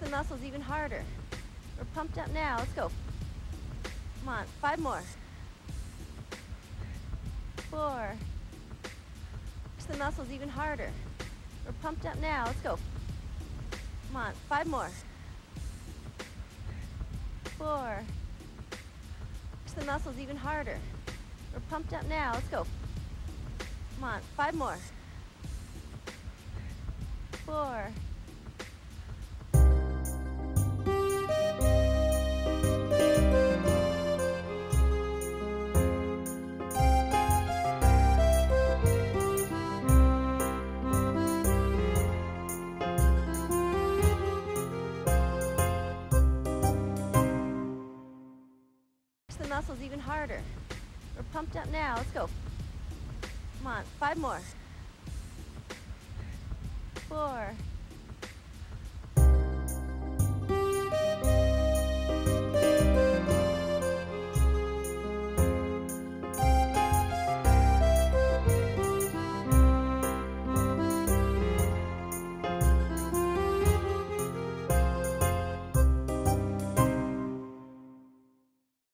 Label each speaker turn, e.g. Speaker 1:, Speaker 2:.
Speaker 1: the muscles even harder. We're pumped up now. Let's go. Come on, 5 more. 4. Push the muscles even harder. We're pumped up now. Let's go. Come on, 5 more. 4. Push the muscles even harder. We're pumped up now. Let's go. Come on, 5 more. 4. Push the muscles even harder. We're pumped up now. Let's go. Come on, 5 more. 4.